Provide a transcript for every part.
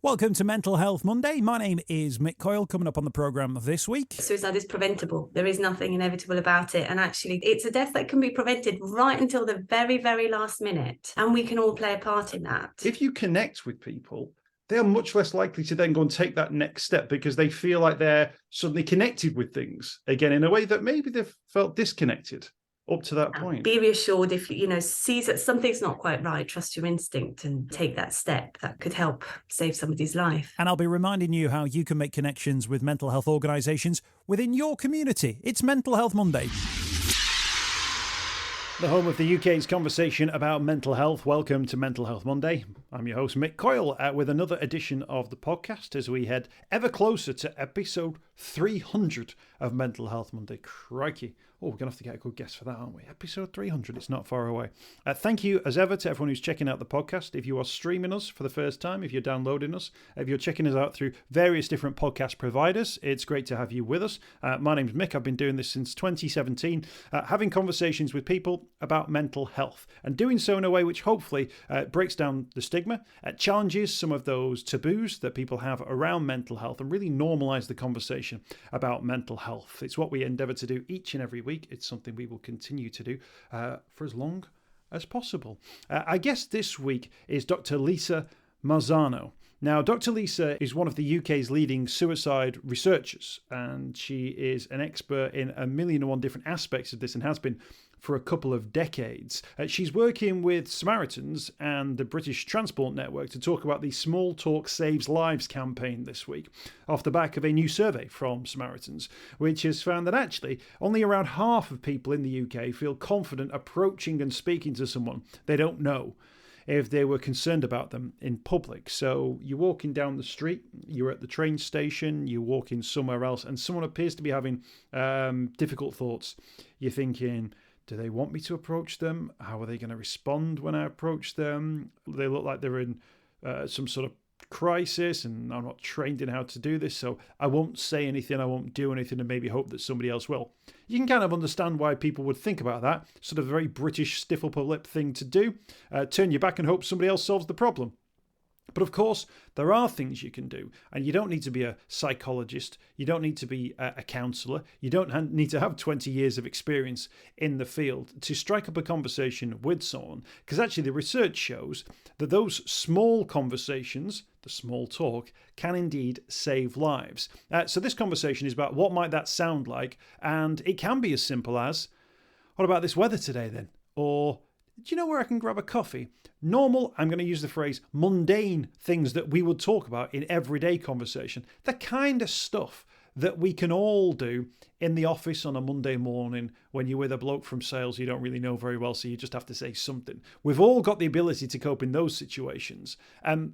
Welcome to Mental Health Monday. My name is Mick Coyle. Coming up on the programme this week. Suicide is preventable. There is nothing inevitable about it. And actually, it's a death that can be prevented right until the very, very last minute. And we can all play a part in that. If you connect with people, they are much less likely to then go and take that next step because they feel like they're suddenly connected with things again in a way that maybe they've felt disconnected up to that point. Be reassured if you see that something's not quite right, trust your instinct and take that step. That could help save somebody's life. And I'll be reminding you how you can make connections with mental health organisations within your community. It's Mental Health Monday. The home of the UK's conversation about mental health. Welcome to Mental Health Monday. I'm your host, Mick Coyle, with another edition of the podcast as we head ever closer to episode 300 of Mental Health Monday. Crikey. Oh, we're going to have to get a good guess for that, aren't we? Episode 300, it's not far away. Thank you, as ever, to everyone who's checking out the podcast. If you are streaming us for the first time, if you're downloading us, if you're checking us out through various different podcast providers, it's great to have you with us. My name's Mick. I've been doing this since 2017, having conversations with people about mental health and doing so in a way which hopefully breaks down the stigma, challenges some of those taboos that people have around mental health and really normalise the conversation about mental health. It's what we endeavour to do each and every week. It's something we will continue to do for as long as possible. I guess this week is Dr. Lisa Marzano. Now, Dr. Lisa is one of the UK's leading suicide researchers, and she is an expert in a million and one different aspects of this and has been for a couple of decades. She's working with Samaritans and the British Transport Network to talk about the Small Talk Saves Lives campaign this week, off the back of a new survey from Samaritans, which has found that actually only around half of people in the UK feel confident approaching and speaking to someone they don't know if they were concerned about them in public. So you're walking down the street, you're at the train station, you're walking somewhere else, and someone appears to be having difficult thoughts. You're thinking, do they want me to approach them? How are they going to respond when I approach them? They look like they're in some sort of crisis and I'm not trained in how to do this, so I won't say anything, I won't do anything, and maybe hope that somebody else will. You can kind of understand why people would think about that. Sort of a very British stiff upper lip thing to do. Turn your back and hope somebody else solves the problem. But of course, there are things you can do, and you don't need to be a psychologist, you don't need to be a counsellor, you don't need to have 20 years of experience in the field to strike up a conversation with someone, because actually the research shows that those small conversations, the small talk, can indeed save lives. So this conversation is about what might that sound like, and it can be as simple as, what about this weather today then? Or, do you know where I can grab a coffee? Normal, I'm going to use the phrase, mundane things that we would talk about in everyday conversation. The kind of stuff that we can all do in the office on a Monday morning when you're with a bloke from sales you don't really know very well, so you just have to say something. We've all got the ability to cope in those situations.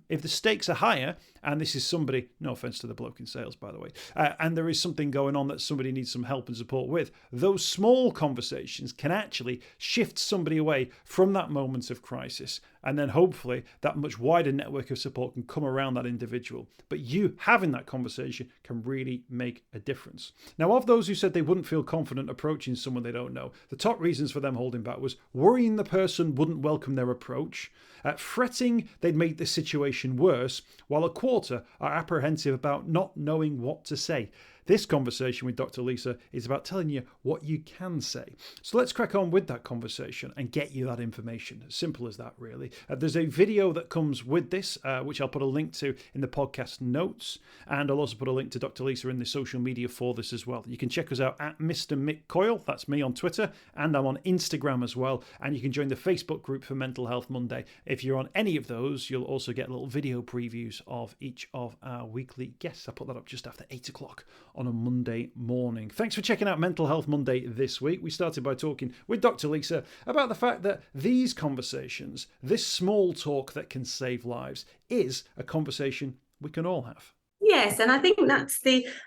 If the stakes are higher, and this is somebody, no offence to the bloke in sales, by the way, and there is something going on that somebody needs some help and support with, those small conversations can actually shift somebody away from that moment of crisis. And then hopefully that much wider network of support can come around that individual. But you having that conversation can really make a difference. Now, of those who said they wouldn't feel confident approaching someone they don't know, the top reasons for them holding back was worrying the person wouldn't welcome their approach, fretting they'd make the situation worse, while a quarter are apprehensive about not knowing what to say. This conversation with Dr. Lisa is about telling you what you can say. So let's crack on with that conversation and get you that information. As simple as that, really. There's a video that comes with this, which I'll put a link to in the podcast notes. And I'll also put a link to Dr. Lisa in the social media for this as well. You can check us out at Mr. Mick Coyle. That's me on Twitter. And I'm on Instagram as well. And you can join the Facebook group for Mental Health Monday. If you're on any of those, you'll also get little video previews of each of our weekly guests. I put that up just after 8 o'clock on a Monday morning. Thanks for checking out Mental Health Monday this week. We started by talking with Dr. Lisa about the fact that these conversations, this small talk that can save lives, is a conversation we can all have. Yes, and I think that's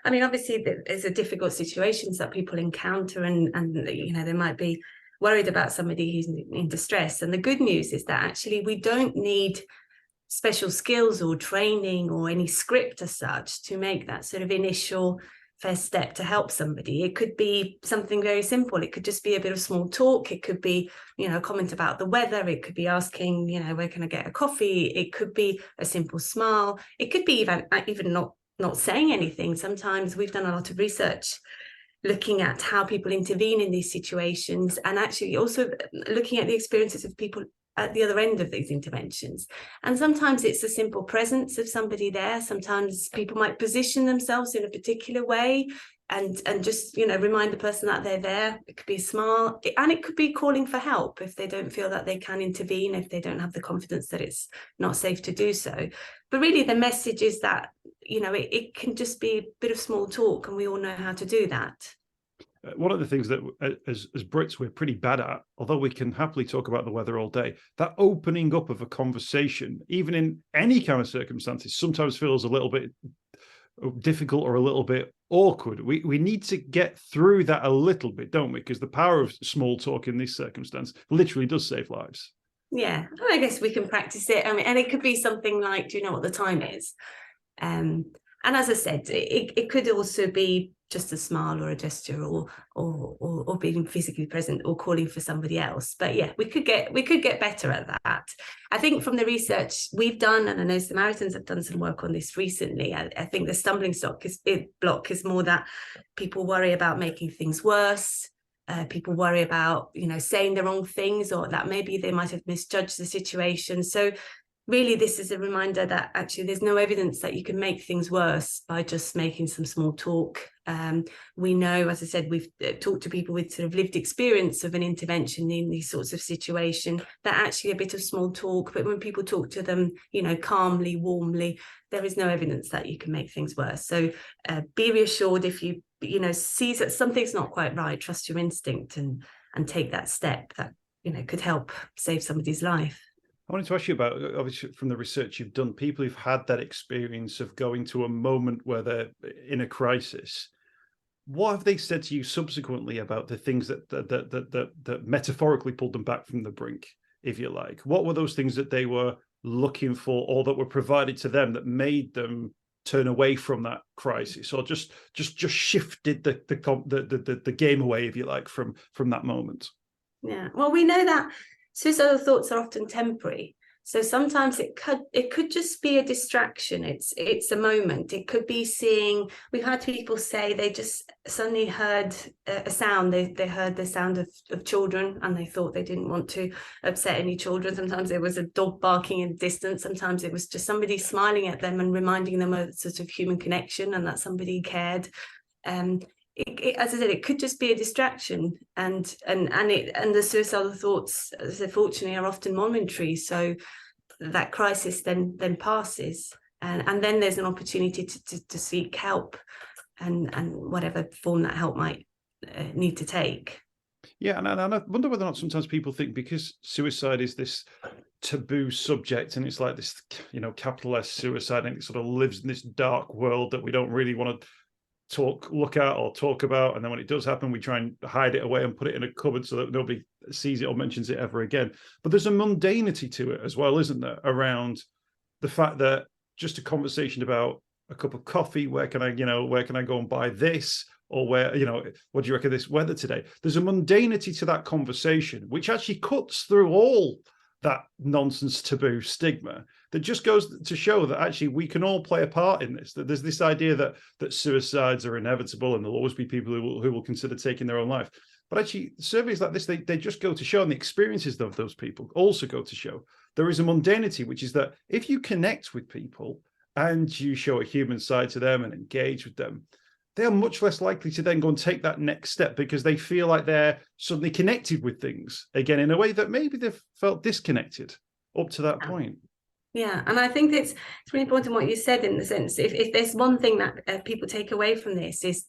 obviously there's a difficult situations that people encounter and they might be worried about somebody who's in distress. And the good news is that actually we don't need special skills or training or any script as such to make that sort of initial first step to help somebody. It could be something very simple. It could just be a bit of small talk. It could be, a comment about the weather. It could be asking, where can I get a coffee? It could be a simple smile. It could be even not saying anything. Sometimes we've done a lot of research looking at how people intervene in these situations, and actually also looking at the experiences of people at the other end of these interventions. And sometimes it's the simple presence of somebody there. Sometimes people might position themselves in a particular way and just, remind the person that they're there. It could be a smile, and it could be calling for help if they don't feel that they can intervene, if they don't have the confidence that it's not safe to do so. But really the message is that, it can just be a bit of small talk, and we all know how to do that. One of the things that as Brits we're pretty bad at, although we can happily talk about the weather all day, that opening up of a conversation, even in any kind of circumstances, sometimes feels a little bit difficult or a little bit awkward. We need to get through that a little bit, don't we? Because the power of small talk in this circumstance literally does save lives. Yeah, I guess we can practice it. And it could be something like, do you know what the time is? And as I said, it could also be just a smile or a gesture or being physically present or calling for somebody else. But yeah, we could get better at that. I think from the research we've done, and I know Samaritans have done some work on this recently, I think the stumbling block is more that people worry about making things worse. People worry about, saying the wrong things, or that maybe they might have misjudged the situation. So really, this is a reminder that actually there's no evidence that you can make things worse by just making some small talk. We know, as I said, we've talked to people with sort of lived experience of an intervention in these sorts of situations, that actually a bit of small talk, but when people talk to them, calmly, warmly, there is no evidence that you can make things worse. So be reassured if you, see that something's not quite right, trust your instinct and take that step that, could help save somebody's life. I wanted to ask you about, obviously, from the research you've done, people who've had that experience of going to a moment where they're in a crisis. What have they said to you subsequently about the things that metaphorically pulled them back from the brink, if you like? What were those things that they were looking for, or that were provided to them, that made them turn away from that crisis, or just shifted the game away, if you like, from that moment? Yeah, well, we know that suicidal thoughts are often temporary. So sometimes it could just be a distraction. It's a moment. It could be seeing, we've had people say they just suddenly heard a sound. They heard the sound of children, and they thought they didn't want to upset any children. Sometimes it was a dog barking in the distance. Sometimes it was just somebody smiling at them and reminding them of sort of human connection and that somebody cared. As I said, it could just be a distraction, and the suicidal thoughts, as I said, fortunately, are often momentary. So that crisis then passes, and then there's an opportunity to seek help, and whatever form that help might need to take. Yeah, and I wonder whether or not sometimes people think, because suicide is this taboo subject, and it's like this, capital S suicide, and it sort of lives in this dark world that we don't really want to look at or talk about, and then when it does happen, we try and hide it away and put it in a cupboard so that nobody sees it or mentions it ever again. But there's a mundanity to it as well, isn't there, around the fact that just a conversation about a cup of coffee, where can I go and buy this, or where, what do you reckon of this weather today? There's a mundanity to that conversation which actually cuts through all that nonsense taboo stigma, that just goes to show that actually we can all play a part in this, that there's this idea that suicides are inevitable and there'll always be people who will consider taking their own life. But actually surveys like this, they just go to show, and the experiences of those people also go to show, there is a mundanity, which is that if you connect with people and you show a human side to them and engage with them, they are much less likely to then go and take that next step, because they feel like they're suddenly connected with things again in a way that maybe they've felt disconnected up to that point. Yeah, and I think it's really important what you said, in the sense, if there's one thing that people take away from this is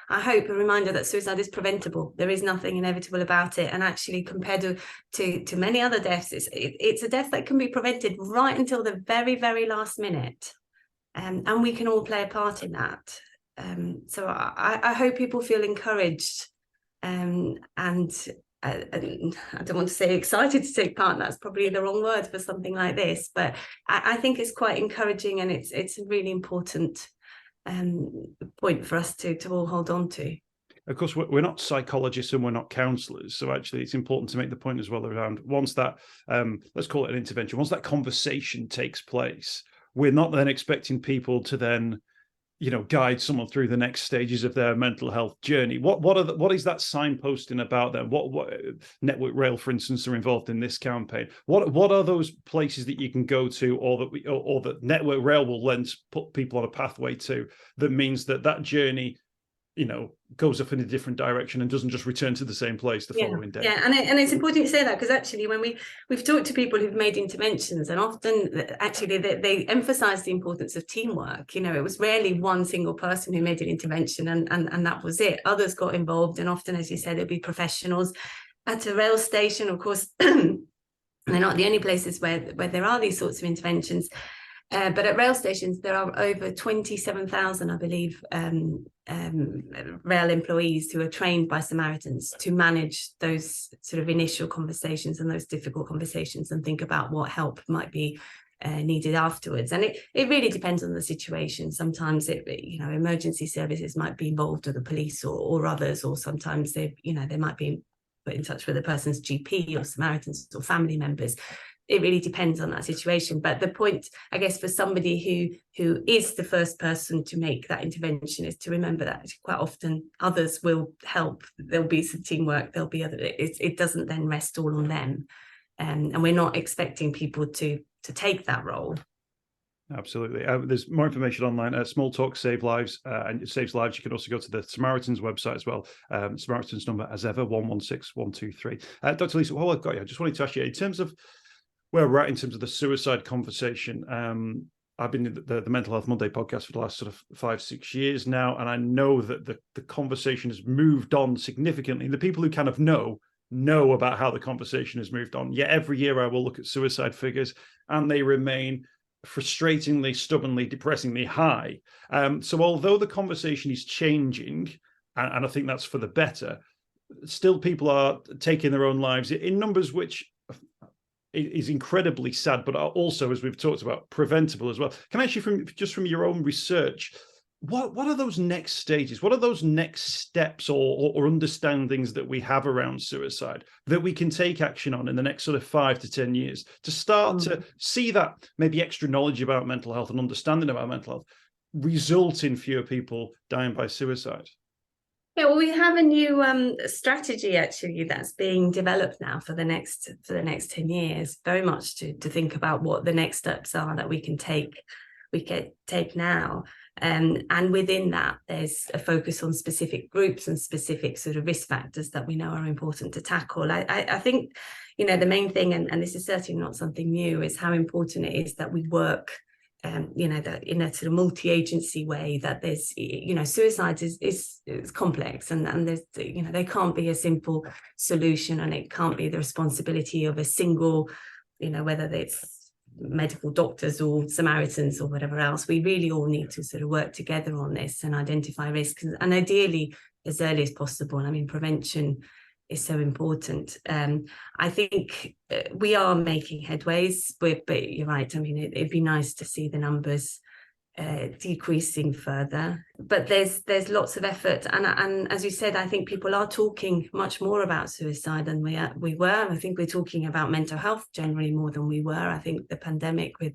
I hope, a reminder that suicide is preventable. There is nothing inevitable about it, and actually compared to many other deaths, it's a death that can be prevented right until the very, very last minute, and we can all play a part in that. So I hope people feel encouraged, and I don't want to say excited to take part. That's probably the wrong word for something like this, but I think it's quite encouraging, and it's a really important point for us to all hold on to. Of course, we're not psychologists and we're not counsellors. So actually, it's important to make the point as well around once that, let's call it an intervention, once that conversation takes place, we're not then expecting people to then, guide someone through the next stages of their mental health journey. What is that signposting about then? What Network Rail, for instance, are involved in this campaign? What are those places that you can go to, or that Network Rail will then put people on a pathway to, that means that journey goes off in a different direction and doesn't just return to the same place the following day. Yeah, and it's important to say that, because actually when we've talked to people who've made interventions, and often actually they emphasize the importance of teamwork. It was rarely one single person who made an intervention and that was it. Others got involved, and often, as you said, it'd be professionals. At a rail station, of course, they're not the only places where there are these sorts of interventions. But at rail stations, there are over 27,000, I believe, rail employees who are trained by Samaritans to manage those sort of initial conversations and those difficult conversations, and think about what help might be needed afterwards. And it really depends on the situation. Sometimes emergency services might be involved, or the police or others, or sometimes they might be put in touch with a person's GP or Samaritans or family members. It really depends on that situation. But the point, I guess, for somebody who is the first person to make that intervention is to remember that quite often others will help. There'll be some teamwork. There'll be other. It doesn't then rest all on them, and we're not expecting people to take that role. Absolutely. There's more information online. Small Talk Save Lives, and it saves lives. You can also go to the Samaritans website as well. Samaritans number, as ever, 116123. Dr. Lisa, while I've got you, I just wanted to ask you, in terms of where we're at in terms of the suicide conversation, I've been in the Mental Health Monday podcast for the last sort of 5-6 years now, and I know that the conversation has moved on significantly. The people who kind of know about how the conversation has moved on. Yet every year I will look at suicide figures, and they remain frustratingly, stubbornly, depressingly high. So although the conversation is changing, and I think that's for the better, still people are taking their own lives in numbers which is incredibly sad, but also, as we've talked about, preventable as well. Can I ask you, from your own research, what are those next stages? What are those next steps or understandings that we have around suicide that we can take action on in the next sort of 5 to 10 years to start to see that maybe extra knowledge about mental health and understanding about mental health result in fewer people dying by suicide? Yeah, well, we have a new strategy actually that's being developed now for the next 10 years, very much to think about what the next steps are that we can take now. And within that, there's a focus on specific groups and specific sort of risk factors that we know are important to tackle. I think, the main thing, and this is certainly not something new, is how important it is that we work that in a sort of multi-agency way, that there's, suicide is complex, and there's, there can't be a simple solution, and it can't be the responsibility of a single, whether it's medical doctors or Samaritans or whatever else. We really all need to sort of work together on this and identify risks, and ideally as early as possible. I mean, prevention is so important. I think we are making headways, but you're right. I mean, it'd be nice to see the numbers decreasing further, but there's lots of effort, and as you said, I think people are talking much more about suicide than we were. I think we're talking about mental health generally more than we were. I think the pandemic, with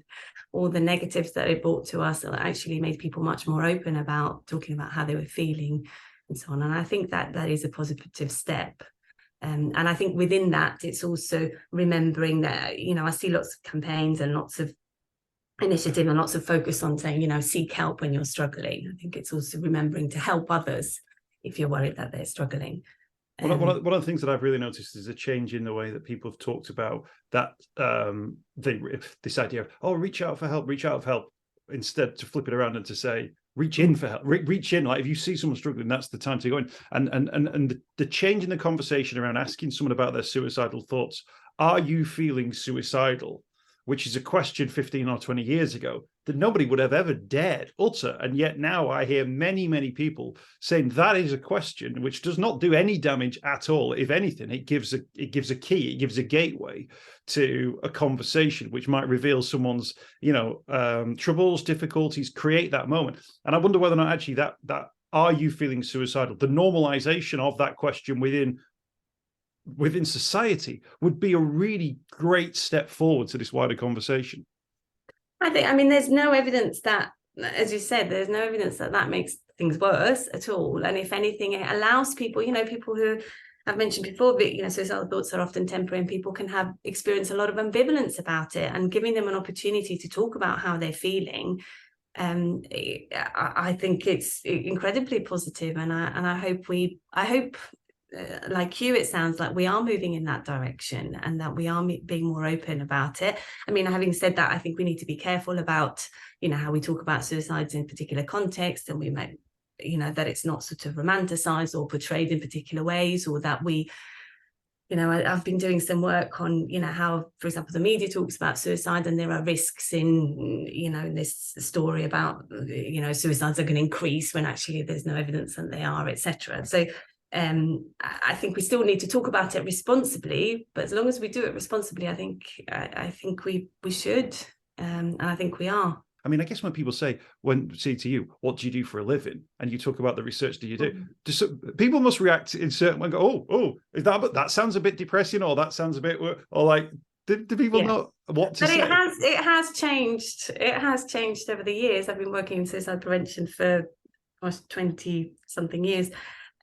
all the negatives that it brought to us, actually made people much more open about talking about how they were feeling and so on, and I think that is a positive step. And I think within that, it's also remembering that, I see lots of campaigns and lots of initiative and lots of focus on saying, seek help when you're struggling. I think it's also remembering to help others if you're worried that they're struggling. One of the things that I've really noticed is a change in the way that people have talked about that, this idea of, reach out for help, instead to flip it around and to say, reach in for help, reach in. Like if you see someone struggling, that's the time to go in. And the change in the conversation around asking someone about their suicidal thoughts, are you feeling suicidal? Which is a question 15 or 20 years ago that nobody would have ever dared utter. And yet now I hear many, many people saying that is a question which does not do any damage at all. If anything, it gives a key, it gives a gateway to a conversation which might reveal someone's, troubles, difficulties, create that moment. And I wonder whether or not actually that are you feeling suicidal? The normalization of that question within society would be a really great step forward to this wider conversation. I mean, there's no evidence that, as you said, there's no evidence that makes things worse at all. And if anything, it allows people, people who I've mentioned before, but, suicidal thoughts are often temporary, and people can experience a lot of ambivalence about it, and giving them an opportunity to talk about how they're feeling. I think it's incredibly positive, and I hope like you, it sounds like we are moving in that direction, and that we are being more open about it. I mean, having said that, I think we need to be careful about, how we talk about suicides in particular contexts, and we might, that it's not sort of romanticized or portrayed in particular ways, or that we, I've been doing some work on, how, for example, the media talks about suicide, and there are risks in, this story about, suicides are going to increase when actually there's no evidence that they are, etc. So I think we still need to talk about it responsibly, but as long as we do it responsibly, I think we should, and I think we are. I mean, I guess when people say to you, what do you do for a living? And you talk about the research that you do, people must react in certain way and go, oh, is that sounds a bit depressing, or that sounds a bit, or like, do people know what to say? It has changed. It has changed over the years. I've been working in suicide prevention for almost 20 something years.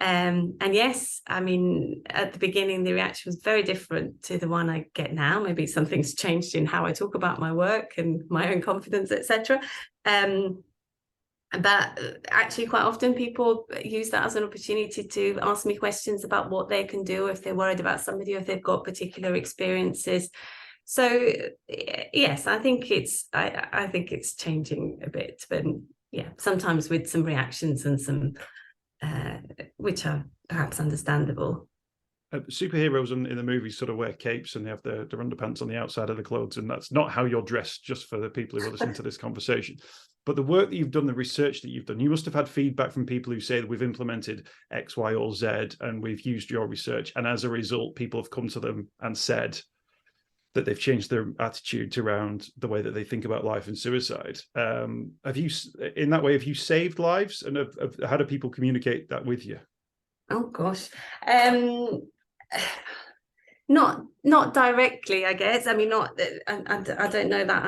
And yes, I mean, at the beginning, the reaction was very different to the one I get now. Maybe something's changed in how I talk about my work and my own confidence, etc. But actually, quite often people use that as an opportunity to ask me questions about what they can do if they're worried about somebody, or if they've got particular experiences. So yes, I think it's changing a bit, but yeah, sometimes with some reactions and some which are perhaps understandable. Superheroes in the movies sort of wear capes, and they have their underpants on the outside of the clothes, and that's not how you're dressed, just for the people who are listening to this conversation. But the work that you've done, the research that you've done, you must have had feedback from people who say that we've implemented X, Y, or Z, and we've used your research, and as a result, people have come to them and said that they've changed their attitudes around the way that they think about life and suicide. Have you saved lives, and how do people communicate that with you? Oh gosh, not directly, I guess. I mean, I don't know that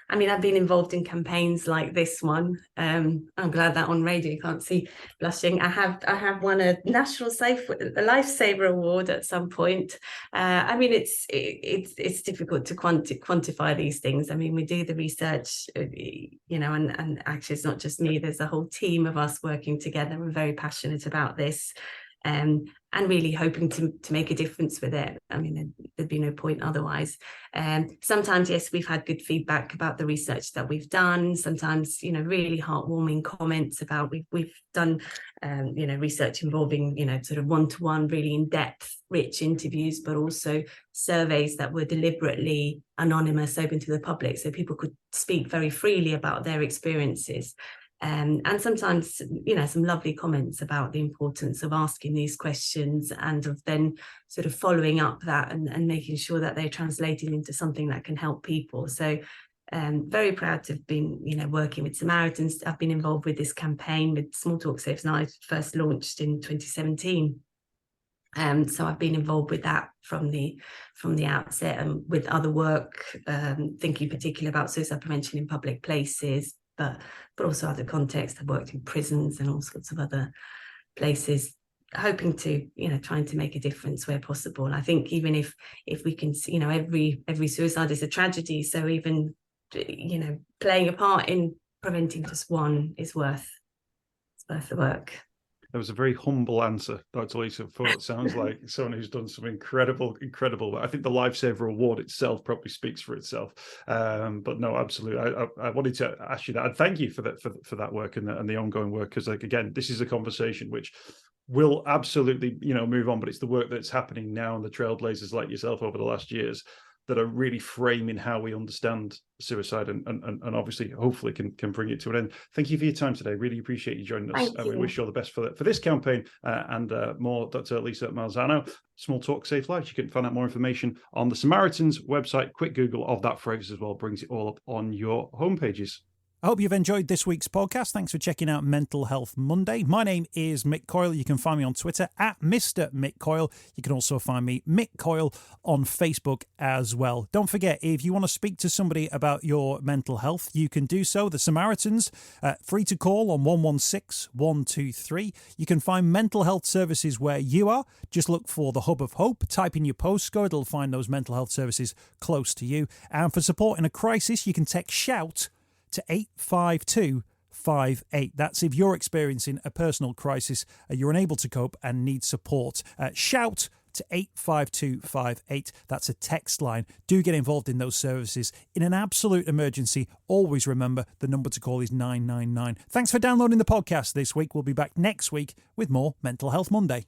I've been involved in campaigns like this one. I'm glad that on radio you can't see blushing. I have won a National Lifesaver Award at some point. I mean, it's difficult to quantify these things. I mean, we do the research, and actually it's not just me. There's a whole team of us working together. We're very passionate about this. And really hoping to make a difference with it. I mean, there'd be no point otherwise. Sometimes, yes, we've had good feedback about the research that we've done. Sometimes, really heartwarming comments about we've done, research involving, sort of one-to-one, really in-depth, rich interviews, but also surveys that were deliberately anonymous, open to the public, so people could speak very freely about their experiences. And sometimes, some lovely comments about the importance of asking these questions, and of then sort of following up that and making sure that they're translated into something that can help people. So very proud to have been, working with Samaritans. I've been involved with this campaign with Small Talk Saves Lives, first launched in 2017. So I've been involved with that from the outset, and with other work, thinking particularly about suicide prevention in public places, but also other contexts. I've worked in prisons and all sorts of other places, hoping to, trying to make a difference where possible. I think even if we can, every suicide is a tragedy. So even, playing a part in preventing just one is worth the work. That was a very humble answer, Dr. Lisa Fort. Sounds like someone who's done some incredible. I think the Lifesaver Award itself probably speaks for itself. But no, absolutely. I wanted to ask you that. And thank you for that work and the ongoing work, because, like, again, this is a conversation which will absolutely, move on, but it's the work that's happening now, and the trailblazers like yourself over the last years that are really framing how we understand suicide and obviously, hopefully, can bring it to an end. Thank you for your time today. Really appreciate you joining us. And we wish you all the best for this campaign and more. Dr. Lisa Marzano, Small Talk, Safe Lives. You can find out more information on the Samaritans website. Quick Google of that phrase as well brings it all up on your homepages. I hope you've enjoyed this week's podcast. Thanks for checking out Mental Health Monday. My name is Mick Coyle. You can find me on Twitter at Mr. Mick Coyle. You can also find me, Mick Coyle, on Facebook as well. Don't forget, if you want to speak to somebody about your mental health, you can do so. The Samaritans, free to call on 116 123. You can find mental health services where you are. Just look for the Hub of Hope. Type in your postcode. It'll find those mental health services close to you. And for support in a crisis, you can text SHOUT to 85258. That's if you're experiencing a personal crisis, you're unable to cope and need support. Shout to 85258. That's a text line. Do get involved in those services. In an absolute emergency, always remember the number to call is 999. Thanks for downloading the podcast this week. We'll be back next week with more Mental Health Monday.